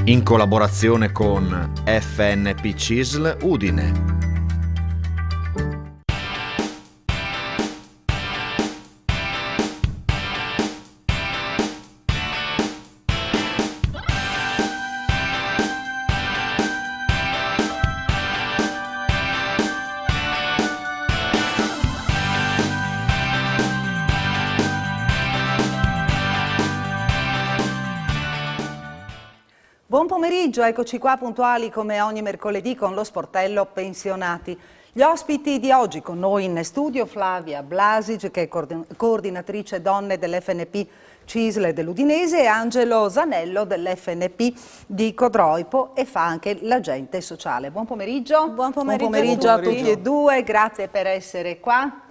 in collaborazione con FNP CISL Udine. Buon pomeriggio, eccoci qua puntuali come ogni mercoledì con lo sportello Pensionati. Gli ospiti di oggi con noi in studio Flavia Blasic, che è coordinatrice donne dell'FNP CISL dell'Udinese, e Angelo Zanello dell'FNP di Codroipo, e fa anche l'agente sociale. Buon pomeriggio. Buon pomeriggio, Buon pomeriggio a tutti e due, grazie per essere qua.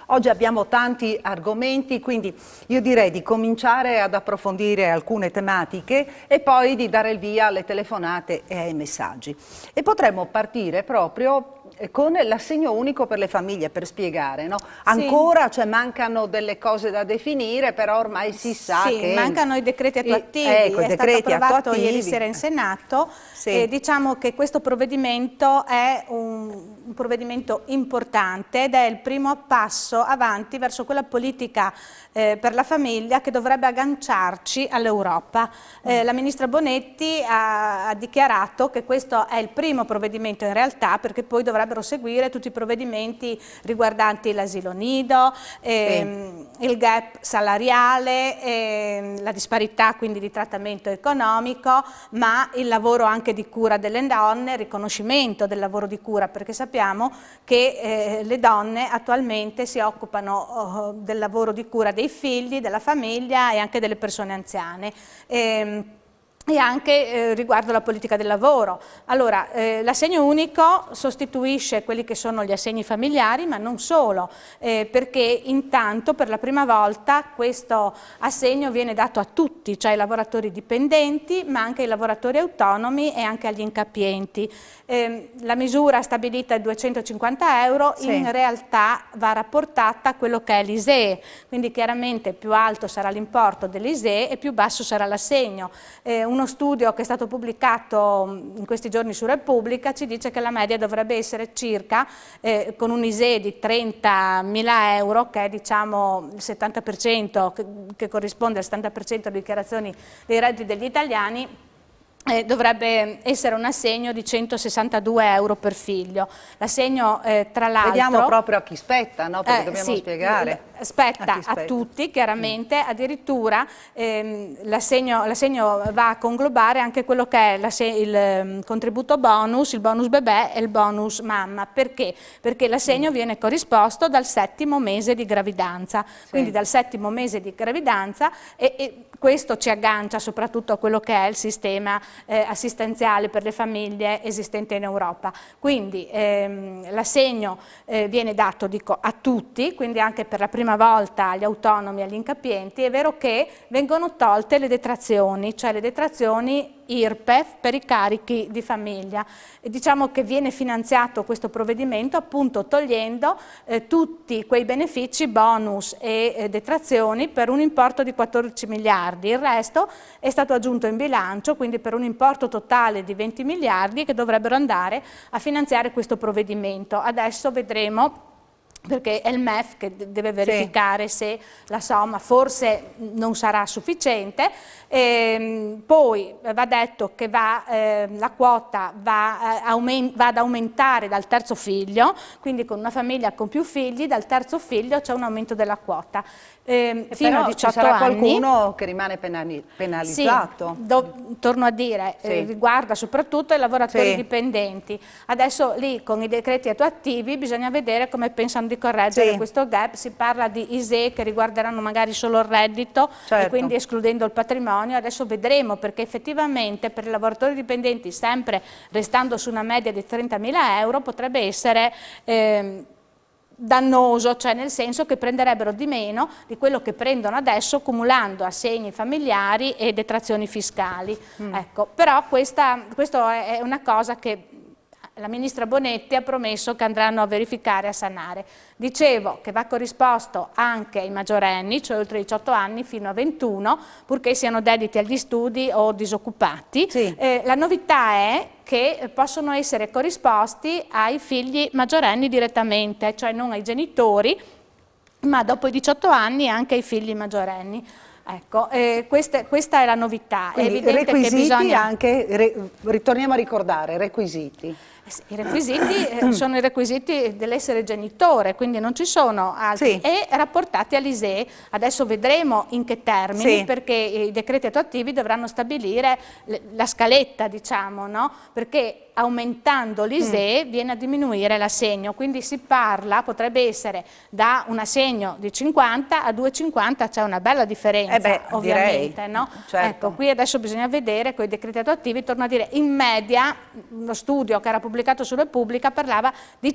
Oggi abbiamo tanti argomenti, quindi io direi di cominciare ad approfondire alcune tematiche e poi di dare il via alle telefonate e ai messaggi. E potremmo partire proprio con l'assegno unico per le famiglie, per spiegare, no? Ancora mancano delle cose da definire, però ormai si sa che... mancano i decreti attuativi, ecco, i decreti è stato approvato attuativi ieri sera in Senato, e diciamo che questo provvedimento è un provvedimento importante ed è il primo passo avanti verso quella politica per la famiglia che dovrebbe agganciarci all'Europa. La ministra Bonetti ha dichiarato che questo è il primo provvedimento in realtà, perché poi dovrebbero seguire tutti i provvedimenti riguardanti l'asilo nido, il gap salariale, la disparità quindi di trattamento economico, ma il lavoro anche di cura delle donne, il riconoscimento del lavoro di cura, perché sappiamo che le donne attualmente si occupano del lavoro di cura dei figli, della famiglia e anche delle persone anziane. E anche riguardo la politica del lavoro. Allora, l'assegno unico sostituisce quelli che sono gli assegni familiari, ma non solo, perché intanto per la prima volta questo assegno viene dato a tutti, cioè ai lavoratori dipendenti, ma anche ai lavoratori autonomi e anche agli incapienti. La misura stabilita è 250 euro, in realtà va rapportata a quello che è l'ISEE, quindi chiaramente più alto sarà l'importo dell'ISEE e più basso sarà l'assegno. Uno studio che è stato pubblicato in questi giorni su Repubblica ci dice che la media dovrebbe essere circa, con un ISEE di 30.000 euro, che è diciamo il 70%, che corrisponde al 70% delle dichiarazioni dei redditi degli italiani, dovrebbe essere un assegno di 162 euro per figlio. L'assegno, tra l'altro... Vediamo proprio a chi spetta, no? Perché dobbiamo spiegare. Spetta a tutti, chiaramente, addirittura l'assegno va a conglobare anche quello che è il contributo bonus, il bonus bebè e il bonus mamma. Perché? Perché l'assegno viene corrisposto dal 7° mese di gravidanza, quindi dal 7° mese di gravidanza, e questo ci aggancia soprattutto a quello che è il sistema assistenziale per le famiglie esistente in Europa. Quindi l'assegno viene dato, dico, a tutti, quindi anche per la prima volta agli autonomi e agli incapienti. È vero che vengono tolte le detrazioni, cioè le detrazioni IRPEF per i carichi di famiglia. E diciamo che viene finanziato questo provvedimento appunto togliendo tutti quei benefici, bonus e detrazioni per un importo di 14 miliardi. Il resto è stato aggiunto in bilancio, quindi per un importo totale di 20 miliardi che dovrebbero andare a finanziare questo provvedimento. Adesso vedremo, perché è il MEF che deve verificare se la somma forse non sarà sufficiente. Poi va detto che la quota va ad aumentare dal terzo figlio, quindi con una famiglia con più figli, dal terzo figlio c'è un aumento della quota. Fino a 18 ci sarà anni. Qualcuno che rimane penalizzato. Sì, torno a dire, riguarda soprattutto i lavoratori dipendenti. Adesso lì con i decreti attuativi bisogna vedere come pensano di correggere questo gap. Si parla di ISEE che riguarderanno magari solo il reddito e quindi escludendo il patrimonio. Adesso vedremo, perché effettivamente per i lavoratori dipendenti, sempre restando su una media di 30.000 euro, potrebbe essere dannoso, cioè nel senso che prenderebbero di meno di quello che prendono adesso, cumulando assegni familiari e detrazioni fiscali. Ecco, però questo è una cosa che la ministra Bonetti ha promesso che andranno a verificare e a sanare. Dicevo che va corrisposto anche ai maggiorenni, cioè oltre i 18 anni fino a 21, purché siano dediti agli studi o disoccupati. Sì. La novità è che possono essere corrisposti ai figli maggiorenni direttamente, cioè non ai genitori, ma dopo i 18 anni anche ai figli maggiorenni. Ecco, questa è la novità. Quindi è evidente requisiti, che bisogna... anche, ritorniamo a ricordare, requisiti. I requisiti sono i requisiti dell'essere genitore, quindi non ci sono altri, Sì. e rapportati all'ISEE. Adesso vedremo in che termini, Sì. perché i decreti attuativi dovranno stabilire la scaletta, diciamo, no? Perché aumentando l'ISEE viene a diminuire l'assegno, quindi si parla, potrebbe essere da un assegno di 50 a 2,50, c'è una bella differenza, ovviamente, direi. no? Certo. Ecco, qui adesso bisogna vedere con i decreti attuativi, torno a dire, in media, uno studio che era pubblicato su Repubblica parlava di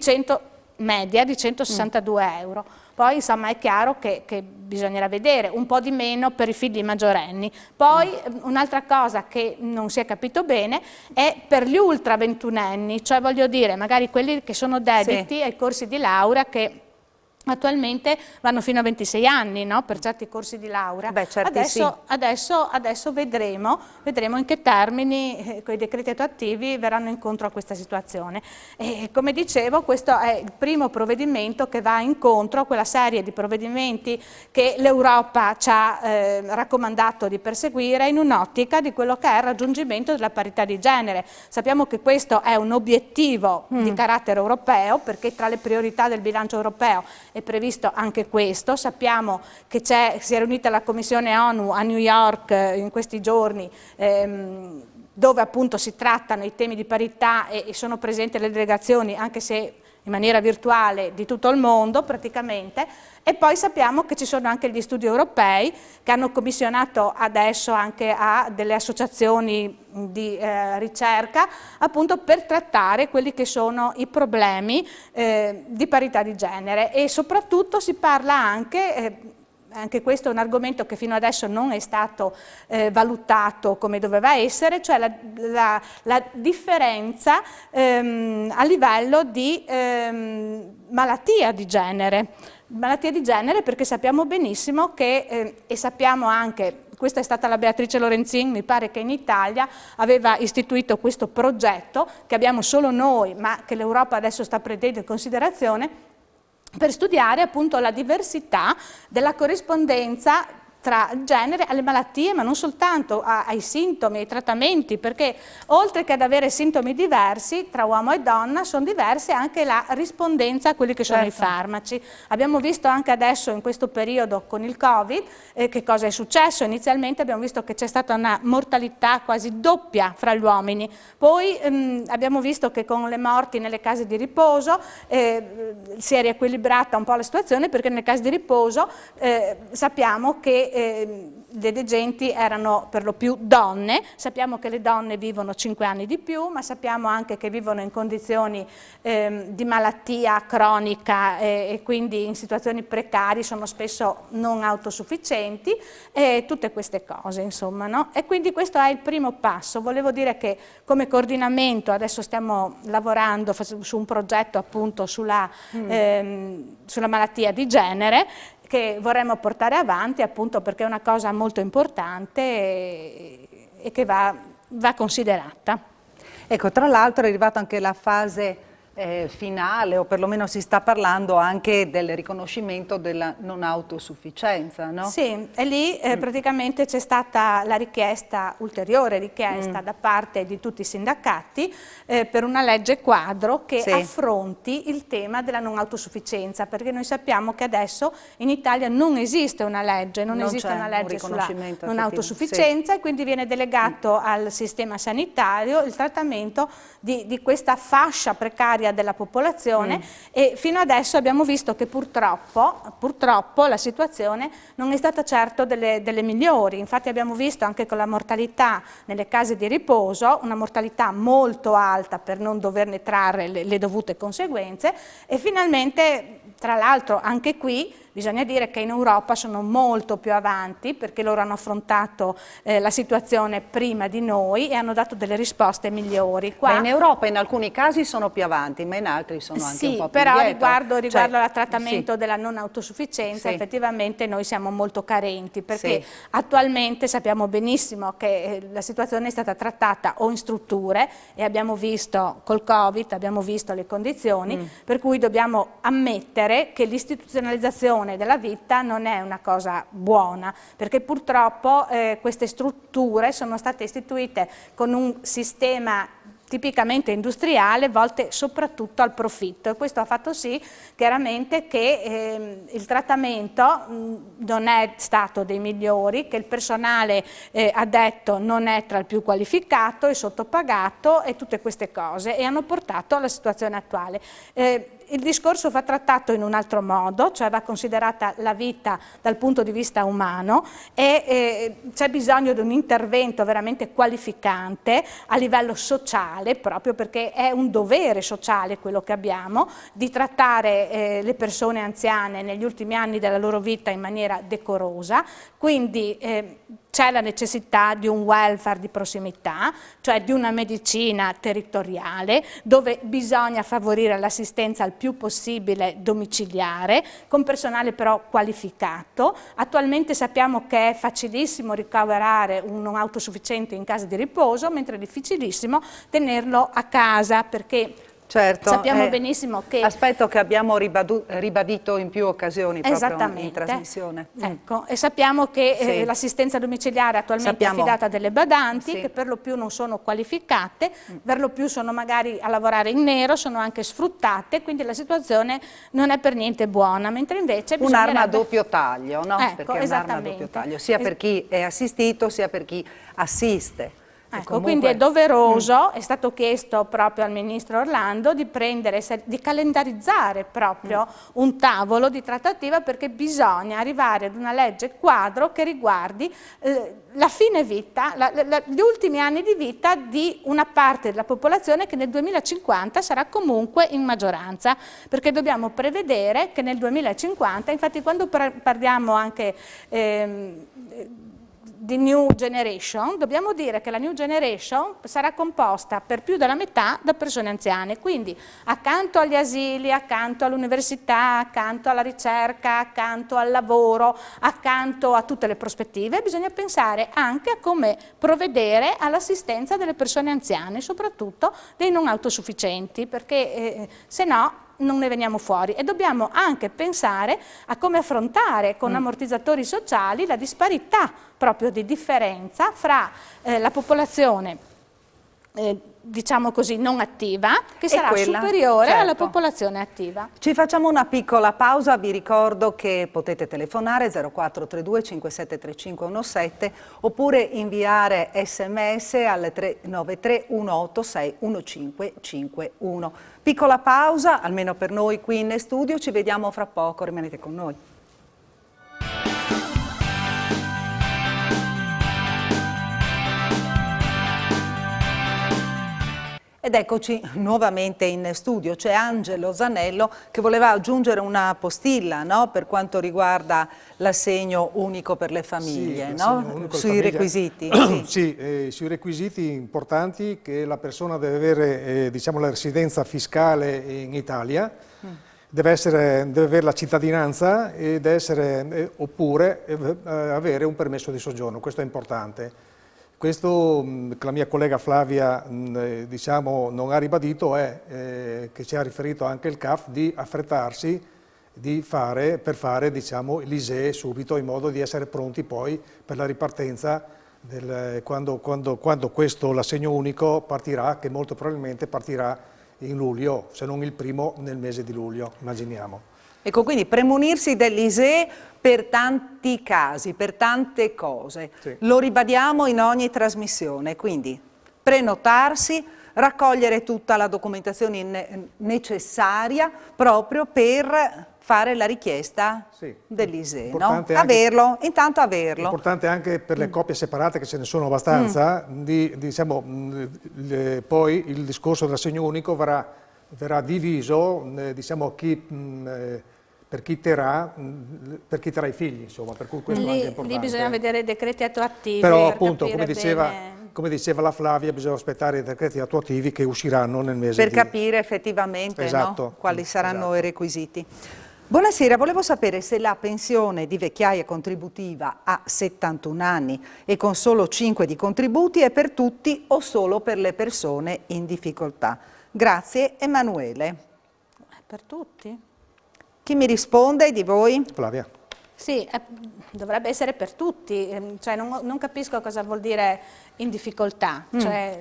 media di 162 euro. Poi insomma è chiaro che bisognerà vedere, un po' di meno per i figli maggiorenni. Poi un'altra cosa che non si è capito bene è per gli ultra ventunenni, cioè voglio dire magari quelli che sono dediti ai corsi di laurea che attualmente vanno fino a 26 anni, no? Per certi corsi di laurea. Beh, certi adesso vedremo in che termini con i decreti attuativi verranno incontro a questa situazione. E, come dicevo, questo è il primo provvedimento che va incontro a quella serie di provvedimenti che l'Europa ci ha raccomandato di perseguire in un'ottica di quello che è il raggiungimento della parità di genere. Sappiamo che questo è un obiettivo di carattere europeo, perché tra le priorità del bilancio europeo è previsto anche questo. Sappiamo che si è riunita la Commissione ONU a New York in questi giorni, dove appunto si trattano i temi di parità e sono presenti le delegazioni, anche se in maniera virtuale, di tutto il mondo praticamente. E poi sappiamo che ci sono anche gli studi europei che hanno commissionato adesso anche a delle associazioni di ricerca appunto per trattare quelli che sono i problemi di parità di genere, e soprattutto si parla anche questo è un argomento che fino adesso non è stato valutato come doveva essere, cioè la differenza a livello di malattia di genere. Malattia di genere, perché sappiamo benissimo che, e sappiamo anche, questa è stata la Beatrice Lorenzin, mi pare che in Italia aveva istituito questo progetto, che abbiamo solo noi, ma che l'Europa adesso sta prendendo in considerazione, per studiare appunto la diversità della corrispondenza tra il genere alle malattie, ma non soltanto ai sintomi, ai trattamenti, perché oltre che ad avere sintomi diversi tra uomo e donna, sono diverse anche la rispondenza a quelli che sono i farmaci. Abbiamo visto anche adesso in questo periodo con il Covid che cosa è successo. Inizialmente abbiamo visto che c'è stata una mortalità quasi doppia fra gli uomini, poi abbiamo visto che con le morti nelle case di riposo si è riequilibrata un po' la situazione, perché nelle case di riposo sappiamo che le degenti erano per lo più donne. Sappiamo che le donne vivono 5 anni di più, ma sappiamo anche che vivono in condizioni di malattia cronica e quindi in situazioni precarie, sono spesso non autosufficienti, e tutte queste cose insomma, no? E quindi questo è il primo passo. Volevo dire che come coordinamento adesso stiamo lavorando su un progetto appunto sulla malattia di genere, che vorremmo portare avanti appunto perché è una cosa molto importante e che va considerata. Ecco, tra l'altro è arrivata anche la fase finale, o perlomeno si sta parlando anche del riconoscimento della non autosufficienza, no? Sì, e lì praticamente c'è stata la richiesta, ulteriore richiesta da parte di tutti i sindacati per una legge quadro che affronti il tema della non autosufficienza, perché noi sappiamo che adesso in Italia non esiste una legge, non esiste una legge sulla non autosufficienza, e quindi viene delegato al sistema sanitario il trattamento di questa fascia precaria unitaria della popolazione e fino adesso abbiamo visto che purtroppo la situazione non è stata certo delle migliori. Infatti abbiamo visto anche con la mortalità nelle case di riposo una mortalità molto alta per non doverne trarre le dovute conseguenze e finalmente, tra l'altro, anche qui bisogna dire che in Europa sono molto più avanti perché loro hanno affrontato la situazione prima di noi e hanno dato delle risposte migliori. Qua, in Europa in alcuni casi sono più avanti, ma in altri sono anche un po' più però indietro. riguardo al trattamento della non autosufficienza, effettivamente noi siamo molto carenti perché attualmente sappiamo benissimo che la situazione è stata trattata o in strutture e abbiamo visto col Covid, abbiamo visto le condizioni, per cui dobbiamo ammettere che l'istituzionalizzazione della vita non è una cosa buona, perché purtroppo queste strutture sono state istituite con un sistema tipicamente industriale, volte soprattutto al profitto e questo ha fatto sì chiaramente che il trattamento non è stato dei migliori, che il personale addetto non è tra il più qualificato, è sottopagato e tutte queste cose e hanno portato alla situazione attuale. Il discorso va trattato in un altro modo, cioè va considerata la vita dal punto di vista umano e c'è bisogno di un intervento veramente qualificante a livello sociale, proprio perché è un dovere sociale quello che abbiamo, di trattare le persone anziane negli ultimi anni della loro vita in maniera decorosa, quindi c'è la necessità di un welfare di prossimità, cioè di una medicina territoriale dove bisogna favorire l'assistenza al più possibile domiciliare, con personale però qualificato. Attualmente sappiamo che è facilissimo ricaverare un non autosufficiente in casa di riposo, mentre è difficilissimo tenerlo a casa perché sappiamo benissimo che... Aspetto che abbiamo ribadito in più occasioni proprio in trasmissione. Ecco, e sappiamo che l'assistenza domiciliare attualmente è affidata a delle badanti che per lo più non sono qualificate, per lo più sono magari a lavorare in nero, sono anche sfruttate, quindi la situazione non è per niente buona, mentre invece un'arma a doppio taglio, no? Ecco, perché è un'arma a doppio taglio, sia per chi è assistito sia per chi assiste. Ecco, quindi è doveroso, è stato chiesto proprio al Ministro Orlando di calendarizzare proprio un tavolo di trattativa perché bisogna arrivare ad una legge quadro che riguardi la fine vita, gli ultimi anni di vita di una parte della popolazione che nel 2050 sarà comunque in maggioranza, perché dobbiamo prevedere che nel 2050, infatti quando parliamo anche di New Generation, dobbiamo dire che la New Generation sarà composta per più della metà da persone anziane, quindi accanto agli asili, accanto all'università, accanto alla ricerca, accanto al lavoro, accanto a tutte le prospettive, bisogna pensare anche a come provvedere all'assistenza delle persone anziane, soprattutto dei non autosufficienti, perché se no non ne veniamo fuori e dobbiamo anche pensare a come affrontare con ammortizzatori sociali la disparità proprio di differenza fra la popolazione diciamo così non attiva che sarà superiore alla popolazione attiva. Ci facciamo una piccola pausa, vi ricordo che potete telefonare 0432 573517 oppure inviare sms al 393 186 1551. Piccola pausa, almeno per noi qui in studio, ci vediamo fra poco, rimanete con noi. Ed eccoci nuovamente in studio, c'è Angelo Zanello che voleva aggiungere una postilla, no? Per quanto riguarda l'assegno unico per le famiglie, no? Sui requisiti. Sui requisiti importanti che la persona deve avere diciamo, la residenza fiscale in Italia, deve avere la cittadinanza ed essere, oppure avere un permesso di soggiorno, questo è importante. Questo che la mia collega Flavia diciamo, non ha ribadito è che ci ha riferito anche il CAF di affrettarsi per fare diciamo, l'ISEE subito in modo di essere pronti poi per la ripartenza quando questo l'assegno unico partirà, che molto probabilmente partirà in luglio, se non il primo nel mese di luglio, immaginiamo. Ecco, quindi premunirsi dell'ISEE per tanti casi, per tante cose. Lo ribadiamo in ogni trasmissione, quindi prenotarsi, raccogliere tutta la documentazione necessaria proprio per fare la richiesta dell'ISEE, no? Intanto averlo. È importante anche per le coppie separate, che ce ne sono abbastanza, poi il discorso dell'assegno unico verrà diviso, diciamo, per chi terrà i figli, insomma, per cui questo è anche importante. Lì bisogna vedere i decreti attuativi. Però per appunto, capire come diceva la Flavia, bisogna aspettare i decreti attuativi che usciranno nel mese per capire effettivamente, no? Quali saranno i requisiti. Buonasera, volevo sapere se la pensione di vecchiaia contributiva a 71 anni e con solo 5 di contributi è per tutti o solo per le persone in difficoltà. Grazie, Emanuele. È per tutti? Chi mi risponde di voi? Flavia. Sì, dovrebbe essere per tutti, cioè non capisco cosa vuol dire in difficoltà, cioè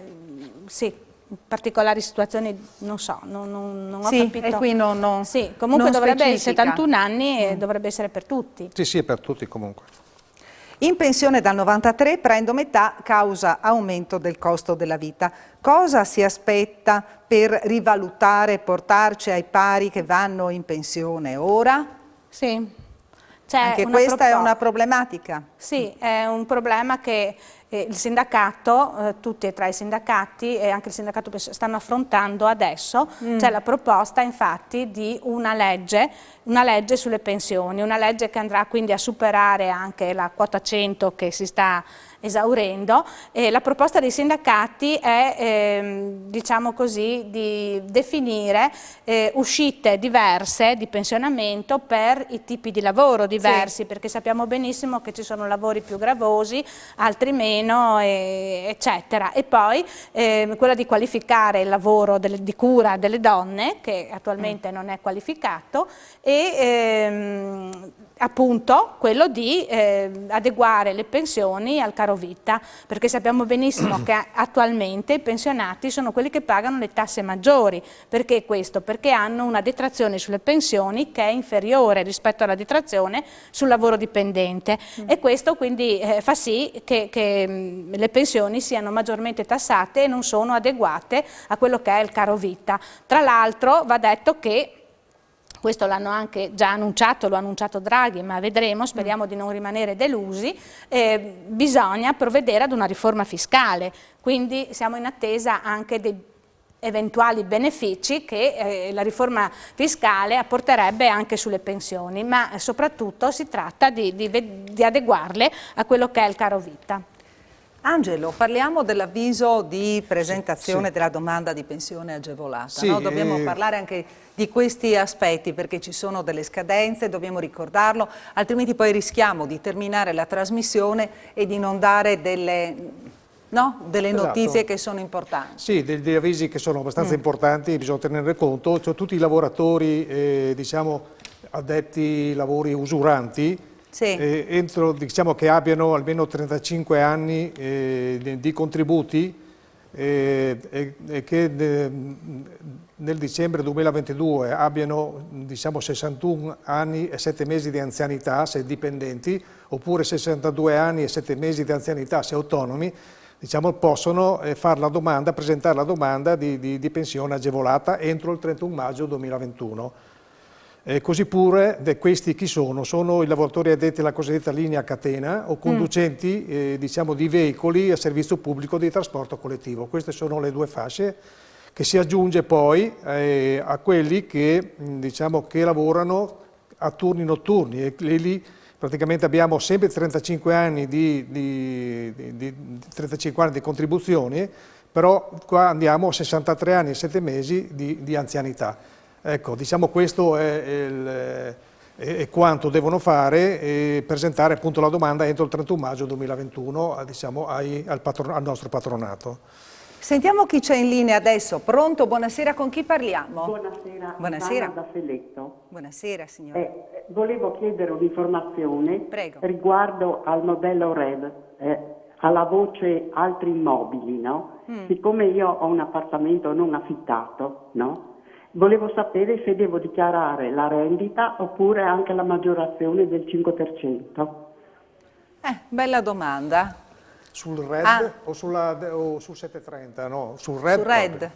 sì. In particolari situazioni non so, non ho capito. E qui non sì, comunque non dovrebbe specifica. 71 anni e dovrebbe essere per tutti. Sì, è per tutti comunque. In pensione dal 93 prendo metà causa aumento del costo della vita. Cosa si aspetta per rivalutare e portarci ai pari che vanno in pensione ora? Sì. Anche questa è una problematica. Sì, è un problema che il sindacato, tutti e tre i sindacati e anche il sindacato stanno affrontando adesso. C'è la proposta infatti di una legge sulle pensioni, una legge che andrà quindi a superare anche la quota 100 che si sta esaurendo. La proposta dei sindacati è, diciamo così, di definire uscite diverse di pensionamento per i tipi di lavoro diversi, perché sappiamo benissimo che ci sono lavori più gravosi, altri meno, eccetera. E poi quella di qualificare il lavoro di cura delle donne, che attualmente non è qualificato, e appunto quello di adeguare le pensioni al caro vita, perché sappiamo benissimo che attualmente i pensionati sono quelli che pagano le tasse maggiori. Perché questo? Perché hanno una detrazione sulle pensioni che è inferiore rispetto alla detrazione sul lavoro dipendente e questo quindi fa sì che le pensioni siano maggiormente tassate e non sono adeguate a quello che è il caro vita. Tra l'altro va detto che questo l'hanno anche già annunciato, lo ha annunciato Draghi, ma vedremo, speriamo di non rimanere delusi, bisogna provvedere ad una riforma fiscale, quindi siamo in attesa anche dei eventuali benefici che la riforma fiscale apporterebbe anche sulle pensioni, ma soprattutto si tratta di adeguarle a quello che è il caro vita. Angelo, parliamo dell'avviso di presentazione della domanda di pensione agevolata, no? Dobbiamo parlare anche di questi aspetti perché ci sono delle scadenze, dobbiamo ricordarlo, altrimenti poi rischiamo di terminare la trasmissione e di non dare delle notizie che sono importanti. Sì, degli avvisi che sono abbastanza importanti, bisogna tenere conto, cioè tutti i lavoratori, diciamo, addetti ai lavori usuranti, diciamo che abbiano almeno 35 anni di contributi e che nel dicembre 2022 abbiano, diciamo, 61 anni e 7 mesi di anzianità se dipendenti oppure 62 anni e 7 mesi di anzianità se autonomi, diciamo, possono fare la domanda, presentare la domanda di pensione agevolata entro il 31 maggio 2021. Così pure, questi chi sono? Sono i lavoratori addetti alla cosiddetta linea a catena o conducenti diciamo, di veicoli a servizio pubblico di trasporto collettivo. Queste sono le due fasce che si aggiunge poi a quelli che, diciamo, che lavorano a turni notturni e lì praticamente abbiamo sempre 35 anni di 35 anni di contribuzioni, però qua andiamo a 63 anni e 7 mesi di anzianità. Ecco, diciamo questo è quanto devono fare e presentare appunto la domanda entro il 31 maggio 2021 diciamo, al nostro patronato. Sentiamo chi c'è in linea adesso. Pronto? Buonasera, con chi parliamo? Buonasera, Buonasera. da Seletto. Buonasera signore. Volevo chiedere un'informazione riguardo al modello REV, alla voce altri immobili, no? Siccome io ho un appartamento non affittato, no? Volevo sapere se devo dichiarare la rendita oppure anche la maggiorazione del 5%. Bella domanda. sul Red o sul 730? No, sul Red. Sul Red.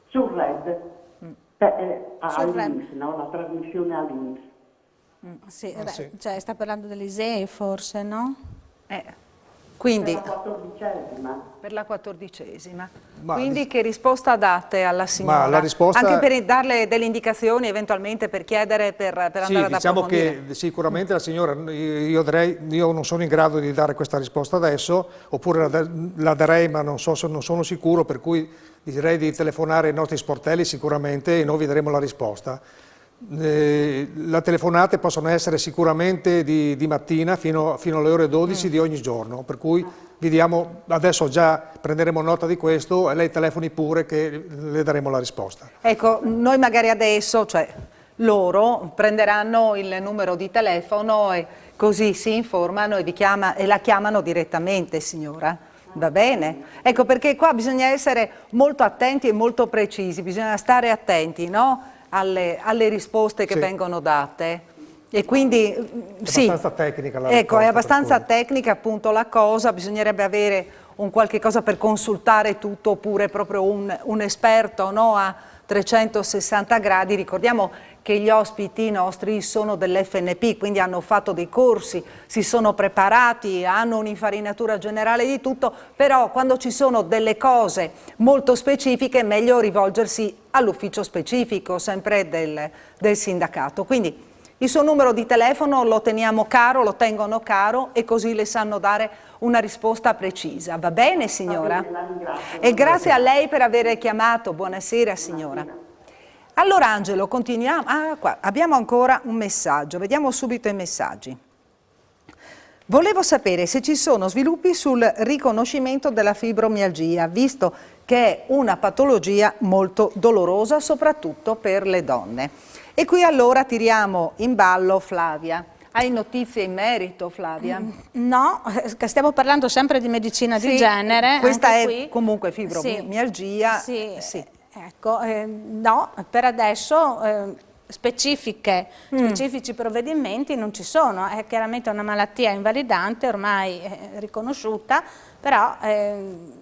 Sul Red. All'Inps, no? La trasmissione all'Inps. Sì, cioè, sta parlando dell'ISEE forse, no? Quindi, per la 14ª. Per la 14ª. Quindi che risposta date alla signora? Ma la risposta... Anche per darle delle indicazioni eventualmente per chiedere, per andare ad diciamo approfondire. che sicuramente la signora, io non sono in grado di dare questa risposta adesso, oppure la darei ma non sono sicuro, per cui direi di telefonare ai nostri sportelli sicuramente e noi vi daremo la risposta. Le telefonate possono essere sicuramente di mattina fino alle ore 12 di ogni giorno, per cui vi diamo, adesso già prenderemo nota di questo e lei telefoni pure che le daremo la risposta. Ecco, noi magari adesso, cioè loro prenderanno il numero di telefono e così si informano e la chiamano direttamente, signora. Va bene? Ecco, perché qua bisogna essere molto attenti e molto precisi, bisogna stare attenti, no? Alle risposte che vengono date. E quindi è abbastanza tecnica la risposta. Ecco, è abbastanza tecnica appunto la cosa, bisognerebbe avere un qualche cosa per consultare tutto, oppure proprio un esperto, no? A 360 gradi. Ricordiamo che gli ospiti nostri sono dell'FNP, quindi hanno fatto dei corsi, si sono preparati, hanno un'infarinatura generale di tutto, però quando ci sono delle cose molto specifiche è meglio rivolgersi all'ufficio specifico, sempre del sindacato. Quindi il suo numero di telefono lo teniamo caro, lo tengono caro e così le sanno dare una risposta precisa. Va bene, signora? E grazie a lei per aver chiamato. Buonasera, signora. Allora, Angelo, continuiamo. Qua abbiamo ancora un messaggio. Vediamo subito i messaggi. Volevo sapere se ci sono sviluppi sul riconoscimento della fibromialgia, visto che è una patologia molto dolorosa, soprattutto per le donne. E qui allora tiriamo in ballo Flavia. Hai notizie in merito, Flavia? No, stiamo parlando sempre di medicina di genere. Questa è qui. Comunque fibromialgia. Sì. Ecco, no, per adesso specifici provvedimenti non ci sono. È chiaramente una malattia invalidante, ormai riconosciuta, però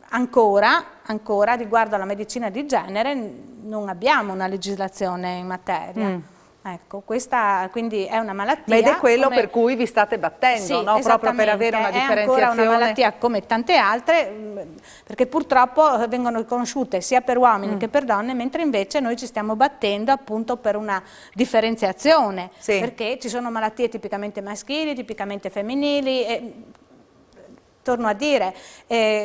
ancora riguardo alla medicina di genere non abbiamo una legislazione in materia. Ecco, questa quindi è una malattia. Ed è quello per cui vi state battendo, no? Proprio per avere una differenziazione. È ancora una malattia come tante altre, perché purtroppo vengono riconosciute sia per uomini che per donne, mentre invece noi ci stiamo battendo appunto per una differenziazione, perché ci sono malattie tipicamente maschili, tipicamente femminili. Torno a dire,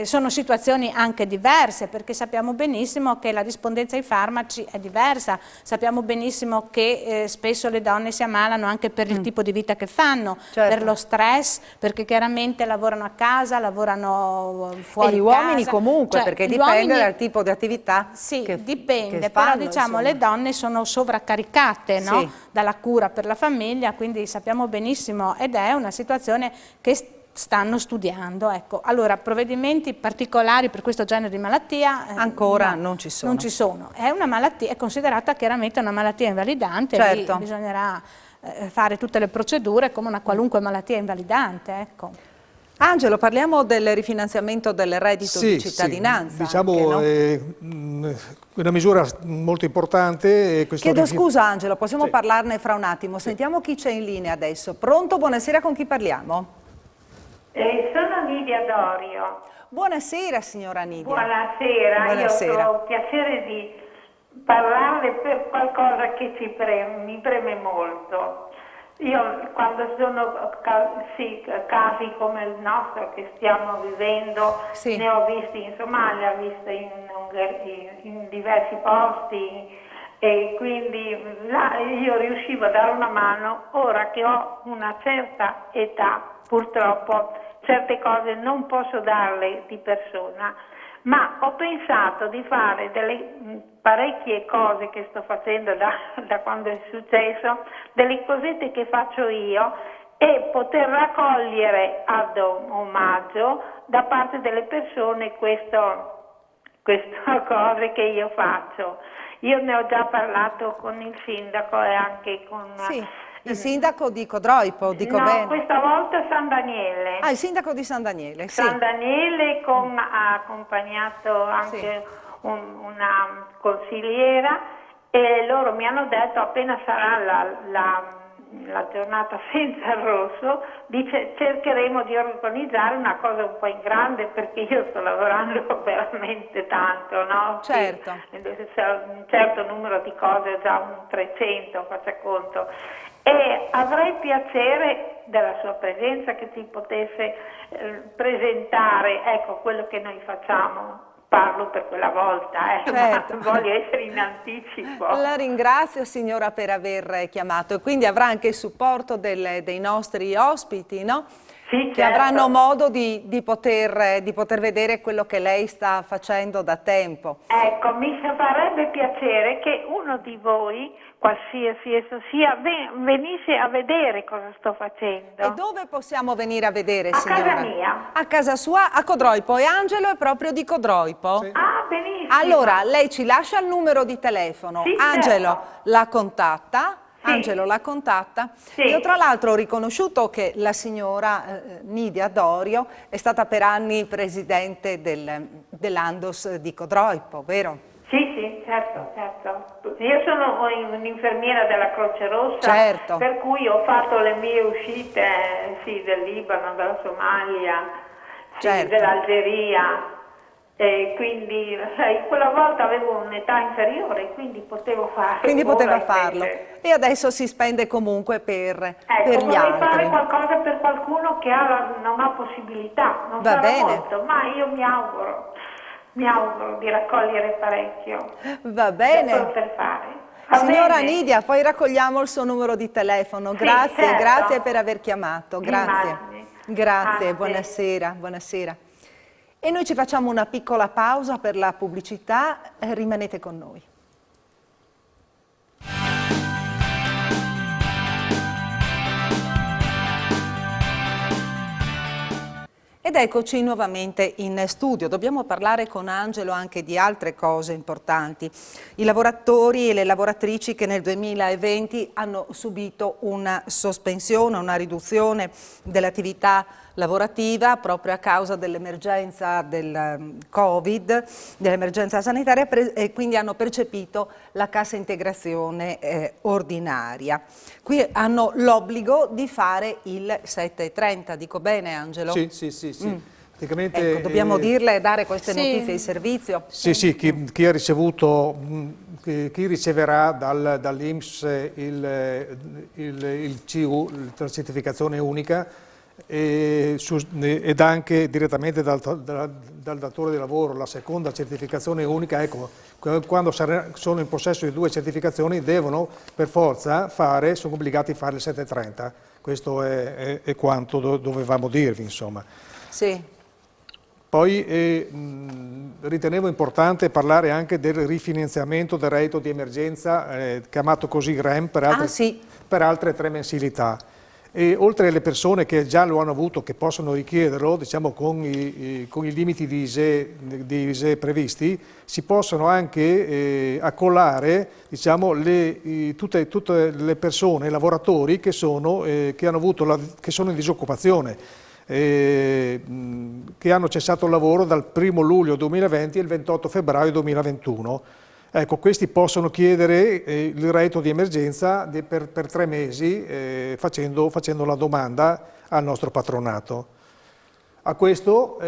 sono situazioni anche diverse, perché sappiamo benissimo che la rispondenza ai farmaci è diversa, sappiamo benissimo che spesso le donne si ammalano anche per il tipo di vita che fanno, per lo stress, perché chiaramente lavorano a casa, lavorano fuori casa. E gli uomini comunque, perché dipende dal tipo di attività che dipende, che però fanno, diciamo le donne sono sovraccaricate, no? Dalla cura per la famiglia, quindi sappiamo benissimo, ed è una situazione che stanno studiando. Ecco. Allora, provvedimenti particolari per questo genere di malattia ancora non ci sono. Non ci sono. È una malattia, è considerata chiaramente una malattia invalidante, lì bisognerà fare tutte le procedure come una qualunque malattia invalidante. Ecco. Angelo, parliamo del rifinanziamento del reddito di cittadinanza. Diciamo una misura molto importante. Chiedo scusa Angelo, possiamo parlarne fra un attimo. Sentiamo chi c'è in linea adesso. Pronto? Buonasera, con chi parliamo? Sono Nidia Dorio. Buonasera signora Nidia. Buonasera, io ho il piacere di parlare per qualcosa che mi preme molto. Io quando sono casi come il nostro che stiamo vivendo, ne ho visti in Somalia, visti in diversi posti, e quindi là io riuscivo a dare una mano. Ora che ho una certa età, purtroppo certe cose non posso darle di persona, ma ho pensato di fare delle parecchie cose che sto facendo da quando è successo, delle cosette che faccio io, e poter raccogliere ad omaggio da parte delle persone queste cose che io faccio. Io ne ho già parlato con il sindaco e anche con Il sindaco di Codroipo, dico no, bene? Questa volta San Daniele. Ah, il sindaco di San Daniele, sì. San Daniele ha accompagnato anche una consigliera, e loro mi hanno detto appena sarà la giornata senza il rosso, cercheremo di organizzare una cosa un po' in grande, perché io sto lavorando veramente tanto, no? Certo. Un certo numero di cose, già un 300, faccia conto. E avrei piacere della sua presenza, che ti potesse presentare, ecco, quello che noi facciamo. Parlo per quella volta, certo. Ma voglio essere in anticipo. La ringrazio, signora, per aver chiamato, e quindi avrà anche il supporto dei nostri ospiti, no? Sì, che avranno modo di poter vedere quello che lei sta facendo da tempo. Ecco, mi farebbe piacere che uno di voi, qualsiasi esso sia, venisse a vedere cosa sto facendo. E dove possiamo venire a vedere, signora? A casa mia. A casa sua, a Codroipo. E Angelo è proprio di Codroipo? Sì. Ah, benissimo. Allora, lei ci lascia il numero di telefono, sì, Angelo certo. la contatta. Sì. Angelo la contatta. Sì. Io tra l'altro ho riconosciuto che la signora Nidia Dorio è stata per anni presidente dell'Andos di Codroipo, vero? Sì, certo. Io sono un'infermiera della Croce Rossa, certo. Per cui ho fatto le mie uscite del Libano, della Somalia, certo. dell'Algeria. E quindi quella volta avevo un'età inferiore, quindi potevo farlo. Quindi poteva farlo. E adesso si spende comunque per gli altri. Vorrei fare qualcosa per qualcuno che non ha possibilità, non Va bene. molto, ma io mi auguro di raccogliere parecchio. Va bene. Da poter fare. Signora Nidia, poi raccogliamo il suo numero di telefono. Grazie, certo. Grazie per aver chiamato. Grazie. Grazie, buonasera. E noi ci facciamo una piccola pausa per la pubblicità, rimanete con noi. Ed eccoci nuovamente in studio. Dobbiamo parlare con Angelo anche di altre cose importanti. I lavoratori e le lavoratrici che nel 2020 hanno subito una sospensione, una riduzione dell'attività lavorativa proprio a causa dell'emergenza del Covid, dell'emergenza sanitaria, e quindi hanno percepito la cassa integrazione ordinaria. Qui hanno l'obbligo di fare il 7,30, dico bene Angelo? Sì. Praticamente, ecco, dobbiamo dirle e dare queste notizie di servizio? Sì, chi ha ricevuto, chi riceverà dall'INPS il CU, la certificazione unica, ed anche direttamente dal datore di lavoro la seconda certificazione unica, ecco, quando sono in possesso di due certificazioni devono per forza sono obbligati a fare il 7,30. Questo è quanto dovevamo dirvi, insomma. Sì. Poi ritenevo importante parlare anche del rifinanziamento del reddito di emergenza, chiamato così REM, per altre 3 mensilità. E oltre alle persone che già lo hanno avuto, che possono richiederlo, diciamo con i limiti di ISEE previsti, si possono anche accollare, diciamo, tutte le persone, i lavoratori che sono in disoccupazione, che hanno cessato il lavoro dal 1° luglio 2020 al 28 febbraio 2021. Ecco, questi possono chiedere il reddito di emergenza per 3 mesi facendo la domanda al nostro patronato. A questo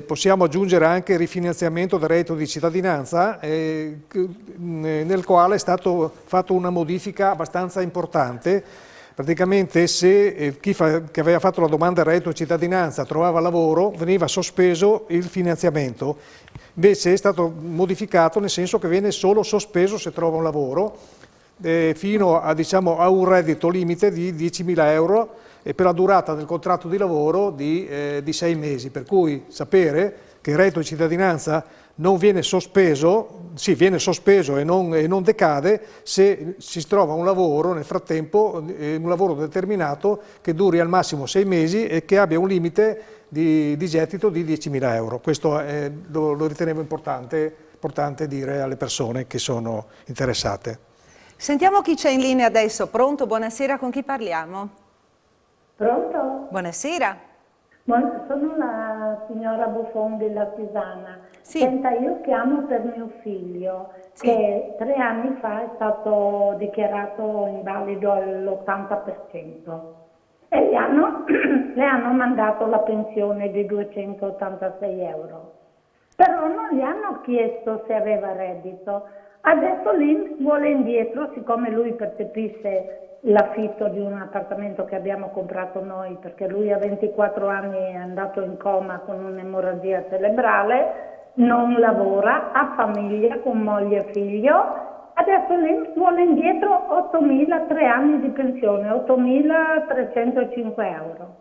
possiamo aggiungere anche il rifinanziamento del reddito di cittadinanza, nel quale è stata fatta una modifica abbastanza importante. Praticamente se chi che aveva fatto la domanda al reddito di cittadinanza trovava lavoro, veniva sospeso il finanziamento. Invece è stato modificato nel senso che viene solo sospeso se trova un lavoro, fino a un reddito limite di 10.000 euro e per la durata del contratto di lavoro di 6 mesi. Per cui sapere che il reddito di cittadinanza non viene sospeso, viene sospeso e non decade se si trova un lavoro nel frattempo, un lavoro determinato che duri al massimo 6 mesi e che abbia un limite di gettito di 10.000 euro. Questo lo ritenevo importante dire alle persone che sono interessate. Sentiamo chi c'è in linea adesso. Pronto? Buonasera, con chi parliamo? Pronto? Buonasera. Sono la signora Buffon della Tisana. Sì. Senta, io chiamo per mio figlio, sì, che 3 anni fa è stato dichiarato invalido all'80% e le hanno mandato la pensione di 286 euro. Però non gli hanno chiesto se aveva reddito. Adesso l'INPS vuole indietro, siccome lui percepisce l'affitto di un appartamento che abbiamo comprato noi, perché lui a 24 anni è andato in coma con un'emorragia cerebrale, non lavora, ha famiglia con moglie e figlio, adesso l'INPS vuole indietro 8.000, 3 anni di pensione, 8.305 euro.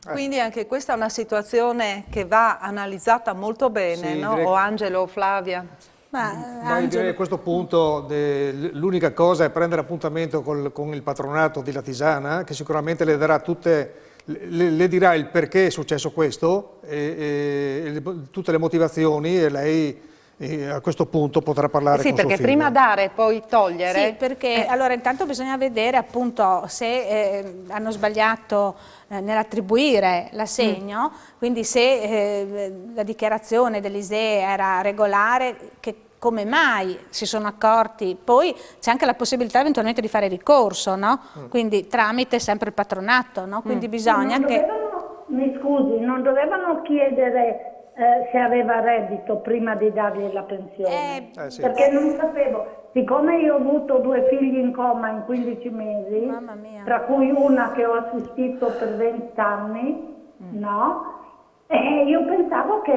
Quindi anche questa è una situazione che va analizzata molto bene, sì, no? O Angelo o Flavia? Ma io direi a questo punto l'unica cosa è prendere appuntamento con il patronato di Latisana, che sicuramente le darà le dirà il perché è successo questo, tutte le motivazioni, e lei a questo punto potrà parlare con suo figlio. Sì, perché prima dare e poi togliere. Sì, perché allora intanto bisogna vedere appunto se hanno sbagliato nell'attribuire l'assegno, quindi se la dichiarazione dell'ISEE era regolare, come mai si sono accorti. Poi c'è anche la possibilità eventualmente di fare ricorso, no? Quindi tramite sempre il patronato, no? Quindi bisogna Mi scusi, non dovevano chiedere se aveva reddito prima di dargli la pensione, sì. Perché non sapevo, siccome io ho avuto 2 figli in coma in 15 mesi, tra cui una che ho assistito per 20 anni, no? E io pensavo che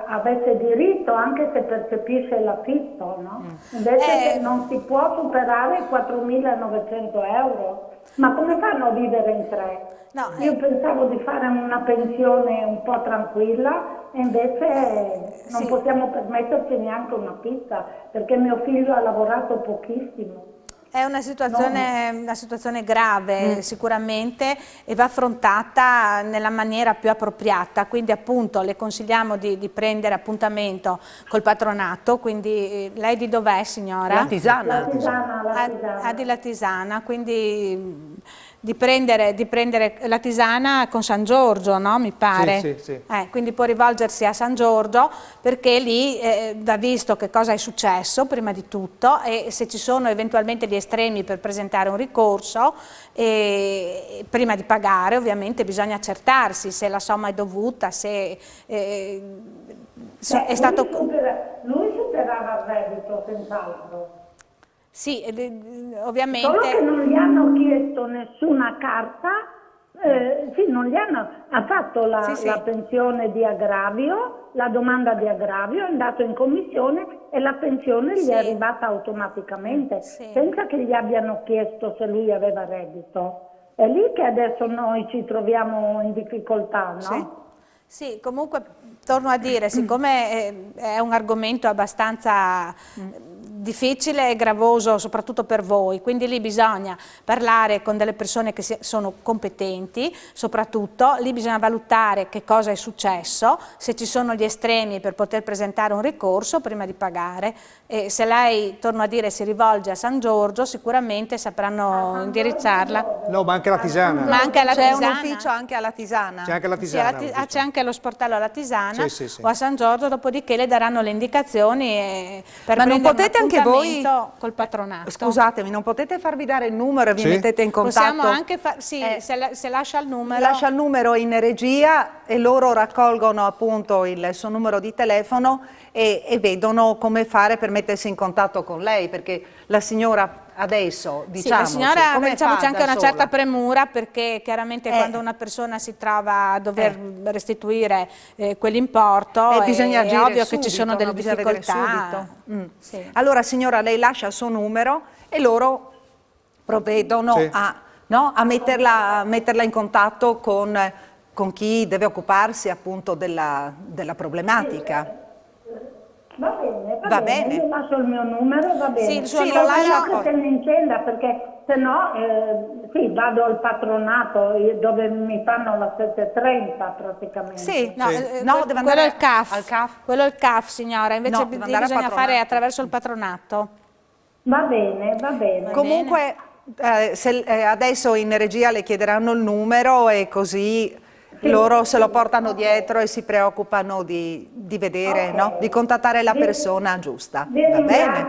avesse diritto, anche se percepisce l'affitto, no? Invece non si può superare 4.900 euro. Ma come fanno a vivere in 3? No, io pensavo di fare una pensione un po' tranquilla e invece non possiamo permetterci neanche una pizza, perché mio figlio ha lavorato pochissimo. È una situazione grave sicuramente, e va affrontata nella maniera più appropriata, quindi appunto le consigliamo di prendere appuntamento col patronato. Quindi lei di dov'è, signora? Latisana. Di Latisana, quindi di prendere la Tisana con San Giorgio, no? Mi pare. Sì. Quindi può rivolgersi a San Giorgio, perché lì va visto che cosa è successo prima di tutto, e se ci sono eventualmente gli estremi per presentare un ricorso, e prima di pagare ovviamente bisogna accertarsi se la somma è dovuta, se è stato... Lui superava il reddito senz'altro. Sì, ovviamente... Solo che non gli hanno chiesto nessuna carta, ha fatto la pensione di aggravio, la domanda di aggravio, è andato in commissione e la pensione gli è arrivata automaticamente, senza che gli abbiano chiesto se lui aveva reddito. È lì che adesso noi ci troviamo in difficoltà, no? Sì, comunque torno a dire, siccome è un argomento abbastanza difficile e gravoso soprattutto per voi, quindi lì bisogna parlare con delle persone che sono competenti, soprattutto lì bisogna valutare che cosa è successo, se ci sono gli estremi per poter presentare un ricorso prima di pagare, e se lei, torno a dire, si rivolge a San Giorgio sicuramente sapranno indirizzarla. No, ma anche la Tisana. Ma anche alla C'è Tisana. un ufficio anche alla Tisana. C'è anche la Tisana. C'è anche lo sportello alla Tisana sì. o a San Giorgio, dopodiché le daranno le indicazioni per ma non potete un anche voi col patronato. Scusatemi, non potete farvi dare il numero e vi mettete in contatto? Possiamo anche se lascia il numero. Lascia il numero in regia e loro raccolgono appunto il suo numero di telefono e vedono come fare per mettersi in contatto con lei, perché la signora adesso, diciamo, la signora, diciamo, c'è anche una certa premura, perché chiaramente quando una persona si trova a dover restituire quell'importo bisogna è ovvio subito, che ci sono delle difficoltà. Allora signora, lei lascia il suo numero e loro provvedono a metterla in contatto con chi deve occuparsi appunto della problematica. Va bene, io lascio il mio numero, va bene. Sì, lo lascio. Se ne incenda, perché se no vado al patronato dove mi fanno la 7:30 praticamente. Deve andare al CAF. Quello è il CAF, signora, invece bisogna fare attraverso il patronato. Va bene, va bene. Comunque adesso in regia le chiederanno il numero e così loro se lo portano dietro e si preoccupano di vedere, no? Di contattare la persona giusta. Va bene?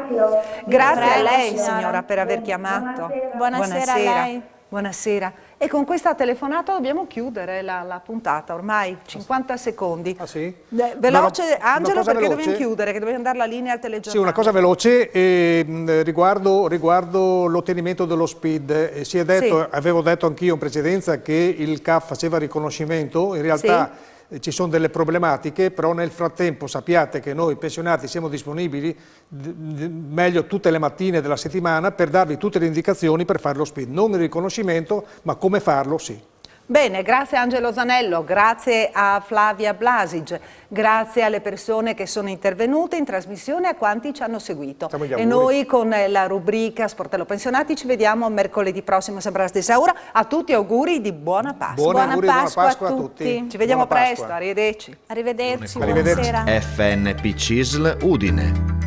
Grazie a lei, signora, per aver chiamato. Buonasera a lei. Buonasera. E con questa telefonata dobbiamo chiudere la puntata, ormai 50 secondi. Ah sì? Veloce, Angelo, perché veloce. dobbiamo chiudere, che dobbiamo dare la linea al telegiornale. Sì, una cosa veloce riguardo l'ottenimento dello SPID. Si è detto, avevo detto anch'io in precedenza che il CAF faceva riconoscimento, in realtà ci sono delle problematiche, però nel frattempo sappiate che noi pensionati siamo disponibili meglio tutte le mattine della settimana per darvi tutte le indicazioni per fare lo SPID, non il riconoscimento ma come farlo, sì. Bene, grazie a Angelo Zanello, grazie a Flavia Blasic, grazie alle persone che sono intervenute in trasmissione e a quanti ci hanno seguito. E noi con la rubrica Sportello Pensionati ci vediamo mercoledì prossimo sempre alla stessa ora. A tutti auguri di buona Pasqua. Buona Pasqua a tutti. Ci vediamo presto, arrivederci. Arrivederci, buonasera. FNP CISL Udine.